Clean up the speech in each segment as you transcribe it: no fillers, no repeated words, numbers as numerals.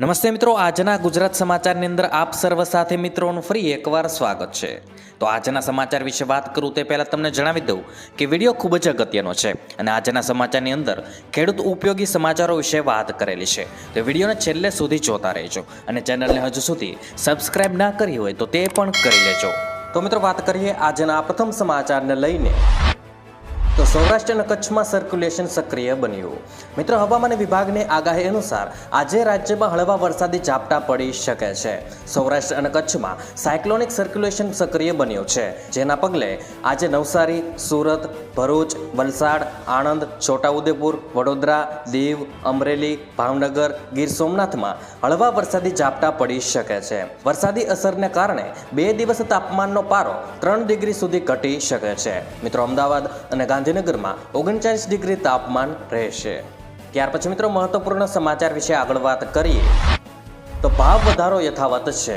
નમસ્તે મિત્રો, આજના ગુજરાત સમાચારની અંદર આપ સર્વ સાથે મિત્રોનું ફરી એકવાર સ્વાગત છે। તો આજના સમાચાર વિશે વાત કરું તે પહેલાં તમને જણાવી દઉં કે વિડીયો ખૂબ જ અગત્યનો છે અને આજના સમાચારની અંદર ખેડૂત ઉપયોગી સમાચારો વિશે વાત કરેલી છે। તો વિડીયોને છેલ્લે સુધી જોતા રહેજો અને ચેનલને હજુ સુધી સબસ્ક્રાઇબ ના કરી હોય તો તે પણ કરી લેજો। તો મિત્રો વાત કરીએ આજના પ્રથમ સમાચારને લઈને। તો સૌરાષ્ટ્ર અને કચ્છમાં સર્ક્યુલેશન સક્રિય બન્યું। મિત્રો, હવામાન વિભાગની આગાહી અનુસાર આજે રાજ્યમાં હળવા વરસાદી ઝાપટા પડી શકે છે। સૌરાષ્ટ્ર અને કચ્છમાં સાયક્લોનિક સર્ક્યુલેશન સક્રિય બન્યું છે, જેના પગલે આજે નવસારી, સુરત, ભરૂચ, વલસાડ, આણંદ, છોટાઉદેપુર, વડોદરા, દીવ, અમરેલી, ભાવનગર, ગીર સોમનાથમાં હળવા વરસાદી ઝાપટા પડી શકે છે। વરસાદી અસરને કારણે 2 દિવસ તાપમાનનો પારો 3 ડિગ્રી સુધી ઘટી શકે છે। મિત્રો, અમદાવાદ અને ગાંધીનગરમાં 39 ડિગ્રી તાપમાન રહેશે। ત્યાર પછી મિત્રો મહત્વપૂર્ણ સમાચાર વિશે આગળ વાત કરીએ તો ભાવ વધારો યથાવત છે।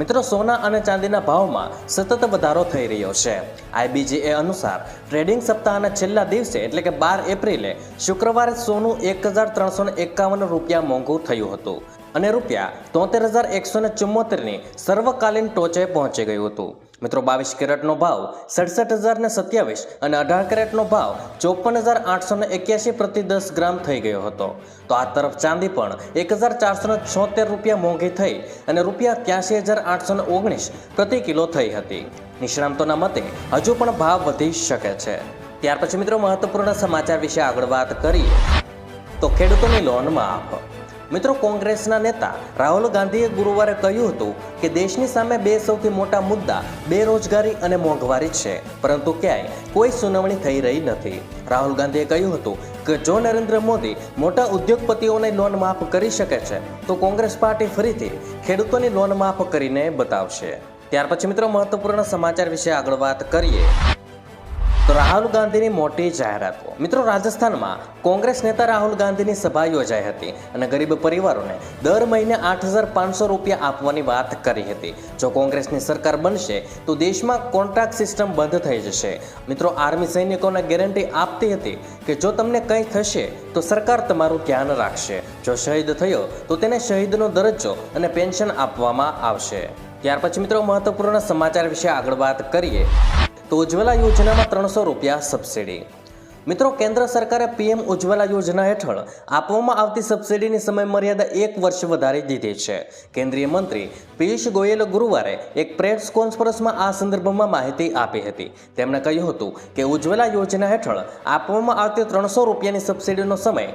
મિત્રો, સોના અને ચાંદીના ભાવમાં સતત વધારો થઈ રહ્યો છે। IBGA અનુસાર ટ્રેડિંગ સપ્તાહના છેલ્લા દિવસે એટલે કે 12 એપ્રિલે શુક્રવારે સોનું 1351 રૂપિયા મોંઘું થયું હતું અને રૂપિયા 73,174ની સર્વકાલીન ટોચે પહોંચી ગયું હતું। મિત્રો, 22 કેરેટનો ભાવ 67,027 અને 18 કેરેટનો ભાવ 54,881 પ્રતિ 10 ગ્રામ થઈ ગયો હતો। તો આ તરફ ચાંદી પણ 1,476 રૂપિયા મોંઘી થઈ અને રૂપિયા 83,819 પ્રતિ કિલો થઈ હતી। નિષ્ણાંતોના મતે હજુ પણ ભાવ વધી શકે છે। ત્યાર પછી મિત્રો મહત્વપૂર્ણ સમાચાર વિશે આગળ વાત કરીએ તો ખેડૂતોની લોન માફ। મિત્રો, કોંગ્રેસના નેતા રાહુલ ગાંધીએ ગુરુવારે કહ્યું હતું કે દેશની સામે 2 સૌથી મોટા મુદ્દા બેરોજગારી અને મોંઘવારી છે, પરંતુ ક્યાંય કોઈ સુનાવણી થઈ રહી નથી। રાહુલ ગાંધીએ કહ્યું હતું કે જો નરેન્દ્ર મોદી મોટા ઉદ્યોગપતિઓને લોન માફ કરી શકે છે તો કોંગ્રેસ પાર્ટી ફરીથી ખેડૂતોની લોન માફ કરીને બતાવશે। ત્યાર પછી મિત્રો મહત્વપૂર્ણ સમાચાર વિશે આગળ વાત કરીએ તો રાહુલ ગાંધીની મોટી જાહેરાતો। મિત્રો, રાજસ્થાનમાં કોંગ્રેસ નેતા રાહુલ ગાંધીની સભા યોજાઈ હતી અને ગરીબ પરિવારોને દર મહિને 8,500 રૂપિયા આપવાની વાત કરી હતી। જો કોંગ્રેસની સરકાર બનશે તો દેશમાં કોન્ટ્રાક્ટ સિસ્ટમ બંધ થઈ જશે। મિત્રો, આર્મી સૈનિકોને ગેરંટી આપતી હતી કે જો તમને કંઈ થશે તો સરકાર તમારું ધ્યાન રાખશે। જો શહીદ થયો તો તેને શહીદનો દરજ્જો અને પેન્શન આપવામાં આવશે। ત્યાર પછી મિત્રો મહત્વપૂર્ણ સમાચાર વિશે આગળ વાત કરીએ તો ઉજ્જવલા યોજનામાં 300 રૂપિયા સબસિડી। મિત્રો, કેન્દ્ર સરકારે PM ઉજ્જવલા યોજના હેઠળ આપવામાં આવતી સબસિડીની સમય મર્યાદા 1 વર્ષ વધારી દીધી છે। કેન્દ્રીય મંત્રી પિયુષ ગોયલે ગુરુવારે એક પ્રેસ કોન્ફરન્સમાં આ સંદર્ભમાં માહિતી આપી હતી। તેમણે કહ્યું હતું કે ઉજ્જવલા યોજના હેઠળ આપવામાં આવતી 300 રૂપિયાની સબસિડીનો સમય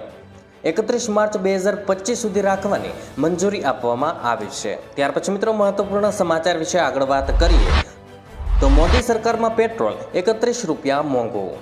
31 માર્ચ 2025 સુધી રાખવાની મંજૂરી આપવામાં આવી છે। ત્યાર પછી મિત્રો મહત્વપૂર્ણ સમાચાર વિશે આગળ વાત કરીએ તો મોદી સરકારમાં પેટ્રોલ 31 રૂપિયા મોંઘું।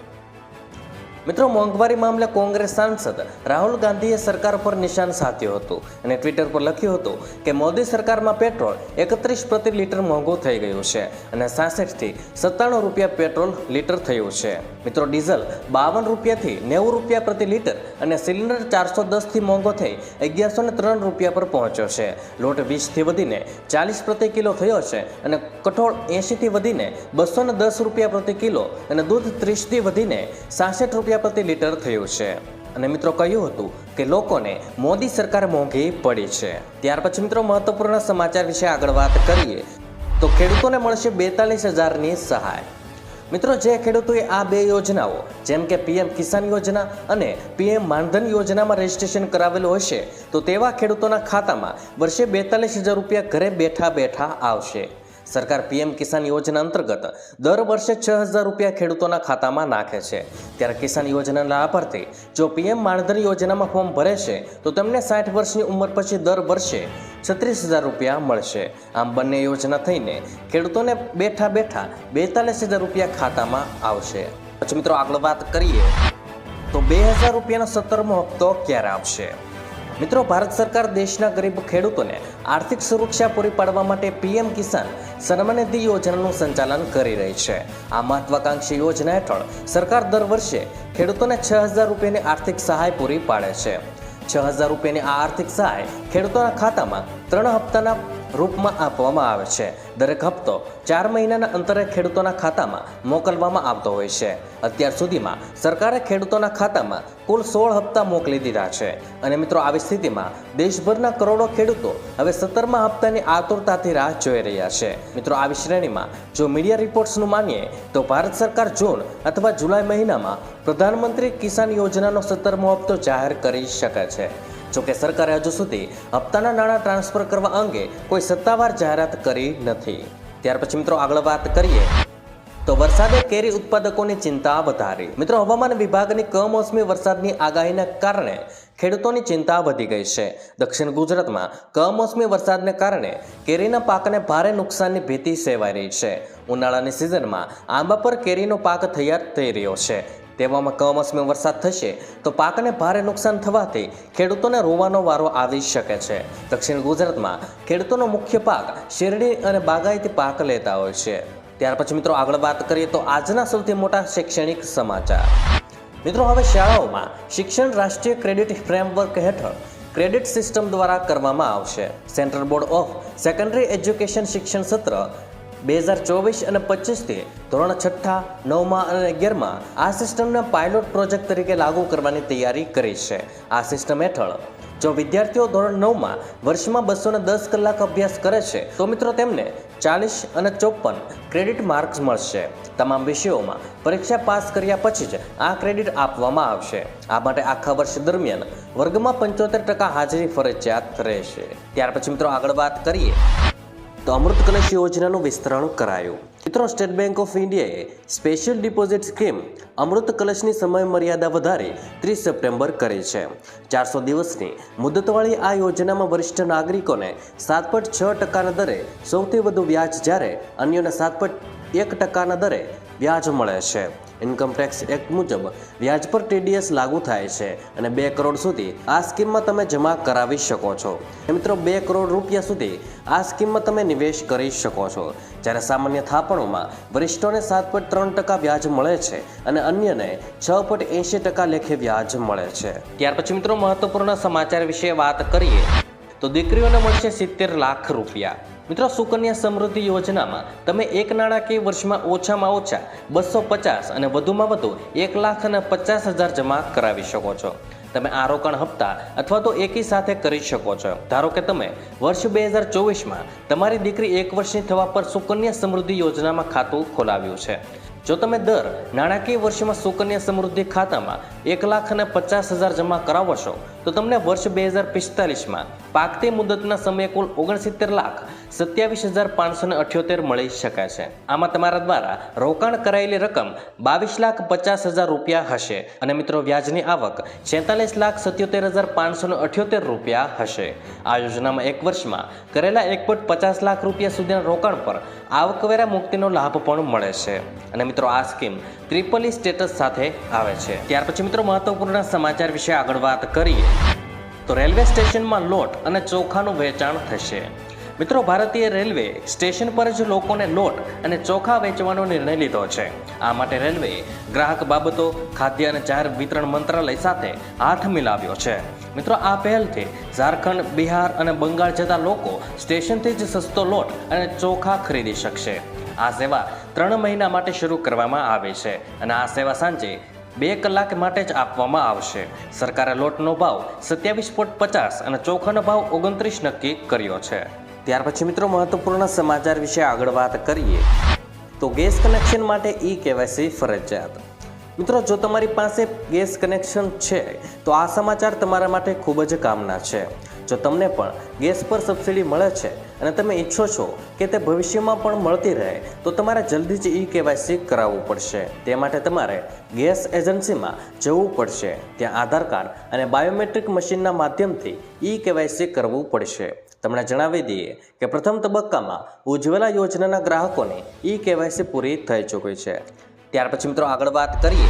મિત્રો, મોંઘવારી મામલે કોંગ્રેસ સાંસદ રાહુલ ગાંધીએ સરકાર પર નિશાન સાધ્યું હતું અને ટ્વિટર પર લખ્યું હતું કે મોદી સરકારમાં પેટ્રોલ 31 પ્રતિ લીટર મોંઘું થઈ ગયું છે અને 66 થી 97 રૂપિયા પેટ્રોલ લીટર થયું છે। મિત્રો, ડીઝલ 52 રૂપિયાથી 90 રૂપિયા પ્રતિ લીટર અને સિલિન્ડર 410 થી મોંઘો થઈ 1103 રૂપિયા પર પહોંચ્યો છે। લોટ 20 થી વધીને 40 પ્રતિ કિલો થયો છે અને કઠોળ 80 થી વધીને 210 રૂપિયા પ્રતિ કિલો અને દૂધ 30 થી વધીને 66 રૂપિયા પ્રતિ લીટર થયું છે। અને મિત્રો કહ્યું હતું કે લોકોને મોદી સરકાર મોંઘી પડી છે। ત્યાર પછી મિત્રો મહત્વપૂર્ણ સમાચાર વિશે આગળ વાત કરીએ તો ખેડૂતોને મળશે 42,000ની સહાય। મિત્રો, જે ખેડૂતોએ આ 2 યોજનાઓ જેમ કે PM કિસાન યોજના અને PM માનધન યોજનામાં રજીસ્ટ્રેશન કરાવેલું હશે તો તેવા ખેડૂતોના ખાતામાં વર્ષે 42,000 રૂપિયા ઘરે બેઠા બેઠા આવશે। સરકાર PM કિસાન યોજના અંતર્ગત દર વર્ષે 6,000 રૂપિયા ખેડૂતોના ખાતામાં નાખે છે। ત્યારે કિસાન યોજનાના લાભાર્થી જો PM માનધન યોજનામાં ફોર્મ ભરે છે તો તેમને 60 વર્ષની ઉંમર પછી દર વર્ષે 36,000 રૂપિયા મળશે। આમ બંને યોજના થઈને ખેડૂતોને બેઠા બેઠા 42,000 રૂપિયા ખાતામાં આવશે। પછી મિત્રો આગળ વાત કરીએ તો 2,000 રૂપિયાનો 17મો હપ્તો ક્યારે આપશે। મિત્રો, ભારત સરકાર દેશના ગરીબ ખેડૂતોને આર્થિક સુરક્ષા પૂરી પાડવા માટે PM કિસાન સન્માન નિધિ યોજનાનું સંચાલન કરી રહી છે। આ મહત્વાકાંક્ષી યોજના હેઠળ સરકાર દર વર્ષે ખેડૂતોને 6,000 રૂપિયાની આર્થિક સહાય પૂરી પાડે છે। 6,000 રૂપિયાની આ આર્થિક સહાય ખેડૂતોના ખાતામાં 3 હપ્તાના રૂપમાં આપવામાં આવે છે. દરેક હપ્તો 4 મહિનાના અંતરે ખેડૂતોના ખાતામાં મોકલવામાં આવતો હોય છે. અત્યાર સુધીમાં સરકારે ખેડૂતોના ખાતામાં કુલ 16 હપ્તા મોકલી દીધા છે. અને મિત્રો, આવી સ્થિતિમાં દેશભરના કરોડો ખેડૂતો હવે 17મા હપ્તાની આતુરતાથી રાહ જોઈ રહ્યા છે. મિત્રો, આવી શ્રેણીમાં જો મીડિયા રિપોર્ટ્સનું માનીએ તો ભારત સરકાર જૂન અથવા જુલાઈ મહિનામાં પ્રધાનમંત્રી કિસાન યોજનાનો 17મો હપ્તો જાહેર કરી શકે છે. જોકે સરકારે હજુ સુધી હપ્તાના નાણાં ટ્રાન્સફર કરવા અંગે કોઈ સત્તાવાર જાહેરાત કરી નથી. ત્યાર પછી મિત્રો આગળ વાત કરીએ તો વરસાદે કેરી ઉત્પાદકોની ચિંતા વધારી. મિત્રો, હવામાન વિભાગની કમોસમી વરસાદની આગાહીના કારણે ખેડૂતોની ચિંતા વધી ગઈ છે. દક્ષિણ ગુજરાતમાં કમોસમી વરસાદને કારણે કેરીના પાકને ભારે નુકસાનની ભીતિ સેવાઈ રહી છે. ઉનાળાની સિઝનમાં આંબા પર કેરીનો પાક તૈયાર થઈ રહ્યો છે. તેવામાં કમોસમી વરસાદ થશે તો પાકને ભારે નુકસાન થવાથી ખેડૂતોને રોવાનો વારો આવી શકે છે. દક્ષિણ ગુજરાતમાં ખેડૂતોનો મુખ્ય પાક શેરડી અને બાગાયતી પાક લેતા હોય છે. ત્યાર પછી મિત્રો આગળ વાત કરીએ તો આજના સૌથી મોટા શૈક્ષણિક સમાચાર. મિત્રો, હવે શાળાઓમાં શિક્ષણ રાષ્ટ્રીય ક્રેડિટ ફ્રેમવર્ક હેઠળ ક્રેડિટ સિસ્ટમ દ્વારા કરવામાં આવશે. Central board of secondary education શિક્ષણ સત્ર 2024 અને 25થી ધોરણ 6, 9મા અને 11મા આ સિસ્ટમને પાયલોટ પ્રોજેક્ટ તરીકે લાગુ કરવાની તૈયારી કરી છે. આ સિસ્ટમ હેઠળ જો વિદ્યાર્થીઓ ધોરણ 9માં વર્ષમાં 210 કલાક અભ્યાસ કરે છે તો મિત્રો તેમને 40 અને 54 ક્રેડિટ માર્ક્સ મળશે. તમામ વિષયોમાં પરીક્ષા પાસ કર્યા પછી જ આ ક્રેડિટ આપવામાં આવશે. આ માટે આખા વર્ષ દરમિયાન વર્ગમાં 75% હાજરી ફરજિયાત રહેશે. ત્યાર પછી મિત્રો આગળ વાત કરીએ તો અમૃત કલશ યોજનાનું વિસ્તરણ કરાયું. મિત્રો, સ્ટેટ બેંક ઓફ ઇન્ડિયાએ સ્પેશિયલ ડિપોઝિટ સ્કીમ અમૃત કલશની સમય મર્યાદા વધારી 30 સપ્ટેમ્બર કરી છે. 400 દિવસની મુદતવાળી આ યોજનામાં વરિષ્ઠ નાગરિકોને 7.6% દરે સૌથી વધુ વ્યાજ, જ્યારે અન્યોને 7.1% દરે વ્યાજ મળે છે. ઇન્કમટેક્સ એક્ટ મુજબ વ્યાજ પર TDS લાગુ થાય છે અને 2 કરોડ સુધી આ સ્કીમમાં તમે જમા કરાવી શકો છો. મિત્રો, 2 કરોડ રૂપિયા સુધી આ સ્કીમમાં તમે નિવેશ કરી શકો છો. જ્યારે સામાન્ય થાપણોમાં વરિષ્ઠોને 7.3% વ્યાજ મળે છે અને અન્યને 6.80% લેખે વ્યાજ મળે છે. ત્યાર પછી મિત્રો મહત્વપૂર્ણ સમાચાર વિશે વાત કરીએ તો દીકરીઓને મળશે 70 લાખ રૂપિયા. મિત્રો, સુકન્યા સમૃદ્ધિ યોજનામાં તમે એક નાણાકીય વર્ષમાં ઓછામાં ઓછા 250 અને વધુમાં વધુ 1,50,000 જમા કરાવી શકો છો. તમે આ રોકાણ હપ્તા અથવા તો એકી સાથે કરી શકો છો. ધારો કે તમે વર્ષ 2024માં તમારી દીકરી 1 વર્ષની થવા પર સુકન્યા સમૃદ્ધિ યોજનામાં ખાતું ખોલાવ્યું છે. જો તમે દર નાણાકીય વર્ષમાં સુકન્યા સમૃદ્ધિ ખાતામાં 1,50,000 જમા કરાવો છો તો તમને વર્ષ 2045માં પાકતી મુદતના સમયે કુલ 69,27,578 મળી શકે છે. આમાં તમારા દ્વારા રોકાણ કરાયેલી રકમ 22,50,000 રૂપિયા હશે અને મિત્રો વ્યાજની આવક 46,77,578 રૂપિયા હશે. આ યોજનામાં 1 વર્ષમાં કરેલા 1.50 લાખ રૂપિયા સુધીના રોકાણ પર આવકવેરા મુક્તિનો લાભ પણ મળે છે. અને મિત્રો આ સ્કીમ ટ્રિપલ સ્ટેટસ સાથે આવે છે. ત્યાર પછી મિત્રો મહત્વપૂર્ણ સમાચાર વિશે આગળ વાત કરીએ તો રેલવે સ્ટેશનમાં લોટ અને ચોખાનું વેચાણ થશે. મિત્રો, ભારતીય રેલવે સ્ટેશન પર જ લોકોને લોટ અને ચોખા વેચવાનો નિર્ણય લીધો છે. આ માટે રેલવેએ ગ્રાહક બાબતો, ખાદ્ય અને જાહેર વિતરણ મંત્રાલય સાથે હાથ મિલાવ્યો છે. મિત્રો, આ પહેલથી ઝારખંડ, બિહાર અને બંગાળ જતા લોકો સ્ટેશનથી જ સસ્તો લોટ અને ચોખા ખરીદી શકશે. આ સેવા 3 મહિના માટે શરૂ કરવામાં આવી છે અને આ સેવા સાંજે 2 કલાક માટે જ આપવામાં આવશે. સરકારે લોટનો ભાવ 27.50 અને ચોખાનો ભાવ 29 નક્કી કર્યો છે. ત્યાર પછી મિત્રો મહત્વપૂર્ણ સમાચાર વિશે આગળ વાત કરીએ તો ગેસ કનેક્શન માટે eKYC ફરજિયાત. મિત્રો, જો તમારી પાસે ગેસ કનેક્શન છે તો આ સમાચાર તમારા માટે ખૂબ જ કામના છે. જો તમને પણ ગેસ પર સબસિડી મળે છે અને તમે ઈચ્છો છો કે તે ભવિષ્યમાં પણ મળતી રહે તો તમારે જલ્દી જ eKYC કરાવવું પડશે. તે માટે તમારે ગેસ એજન્સીમાં જવું પડશે. ત્યાં આધાર કાર્ડ અને બાયોમેટ્રિક મશીનના માધ્યમથી eKYC કરવું પડશે. તમને જણાવી દઈએ કે પ્રથમ તબક્કામાં ઉજ્જવલા યોજનાના ગ્રાહકોની eKYC પૂરી થઈ ચૂકી છે. ત્યાર પછી મિત્રો આગળ વાત કરીએ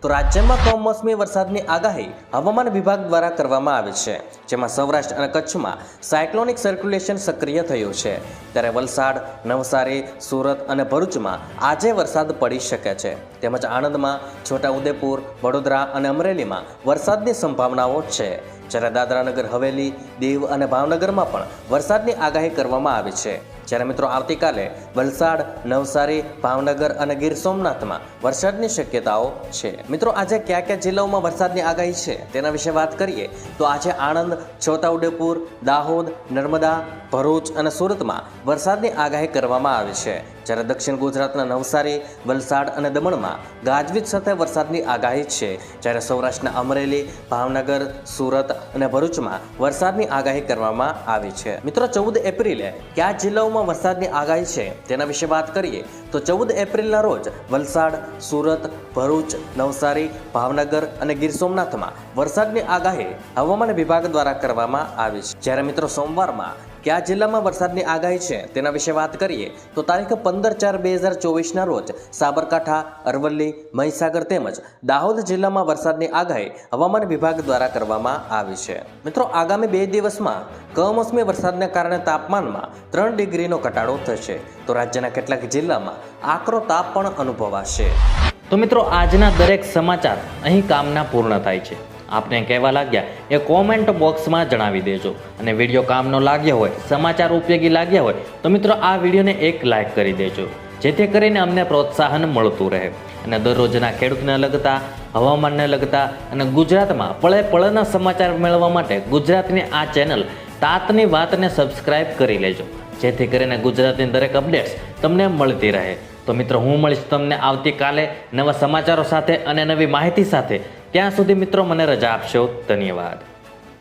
તો રાજ્યમાં કમોસમી વરસાદની આગાહી હવામાન વિભાગ દ્વારા કરવામાં આવી છે, જેમાં સૌરાષ્ટ્ર અને કચ્છમાં સાયક્લોનિક સર્ક્યુલેશન સક્રિય થયું છે. ત્યારે વલસાડ, નવસારી, સુરત અને ભરૂચમાં આજે વરસાદ પડી શકે છે. તેમજ આણંદમાં, છોટાઉદેપુર, વડોદરા અને અમરેલીમાં વરસાદની સંભાવનાઓ છે. જ્યારે દાદરાનગર હવેલી, દીવ અને ભાવનગરમાં પણ વરસાદની આગાહી કરવામાં આવી છે. જ્યારે મિત્રો આવતીકાલે વલસાડ, નવસારી, ભાવનગર અને ગીર સોમનાથમાં વરસાદની શક્યતાઓ છે. મિત્રો આજે કયા કયા જિલ્લાઓમાં વરસાદની આગાહી છે તેના વિશે વાત કરીએ તો આજે આણંદ, છોટાઉદેપુર, દાહોદ, નર્મદા, ભરૂચ અને સુરતમાં વરસાદની આગાહી કરવામાં આવી છે. જ્યારે દક્ષિણ ગુજરાતના નવસારી, વલસાડ અને દમણમાં ગાજવીજ સાથે વરસાદની આગાહી છે. જ્યારે સૌરાષ્ટ્રના અમરેલી, ભાવનગર, સુરત અને ભરૂચમાં વરસાદની આગાહી કરવામાં આવી છે. મિત્રો 14 એપ્રિલે કયા જિલ્લાઓમાં વરસાદની આગાહી છે તેના વિશે વાત કરીએ તો 14 એપ્રિલના રોજ વલસાડ, સુરત, ભરૂચ, નવસારી, ભાવનગર અને ગીર સોમનાથમાં વરસાદની આગાહી હવામાન વિભાગ દ્વારા કરવામાં આવી છે. જ્યારે મિત્રો સોમવારમાં કયા જિલ્લામાં વરસાદની આગાહી છે તેના વિશે વાત કરીએ તો તારીખ 15/4/2024ના રોજ સાબરકાંઠા, અરવલ્લી, મહીસાગર તેમજ દાહોદ જિલ્લામાં વરસાદની આગાહી હવામાન વિભાગ દ્વારા કરવામાં આવી છે. મિત્રો આગામી 2 દિવસમાં કમોસમી વરસાદને કારણે તાપમાનમાં 3 ડિગ્રીનો ઘટાડો થશે તો રાજ્યના કેટલાક જિલ્લામાં આકરો તાપ પણ અનુભવાશે. તો મિત્રો આજના દરેક સમાચાર અહીં કામના પૂર્ણ થાય છે. આપને કહેવા લાગ્યા એ કોમેન્ટ બોક્સમાં જણાવી દેજો અને વિડીયો કામનો લાગ્યો હોય, સમાચાર ઉપયોગી લાગ્યા હોય તો મિત્રો આ વિડીયોને એક લાઈક કરી દેજો, જેથી કરીને અમને પ્રોત્સાહન મળતું રહે અને દરરોજના ખેડૂતને લગતા, હવામાનને લગતા અને ગુજરાતમાં પળે પળના સમાચાર મેળવવા માટે ગુજરાતની આ ચેનલ તાતની વાતને સબસ્ક્રાઇબ કરી લેજો, જેથી કરીને ગુજરાતની દરેક અપડેટ્સ તમને મળતી રહે. તો મિત્રો હું મળીશ તમને આવતીકાલે નવા સમાચારો સાથે અને નવી માહિતી સાથે. ત્યાં સુધી મિત્રો મને રજા આપશો. ધન્યવાદ.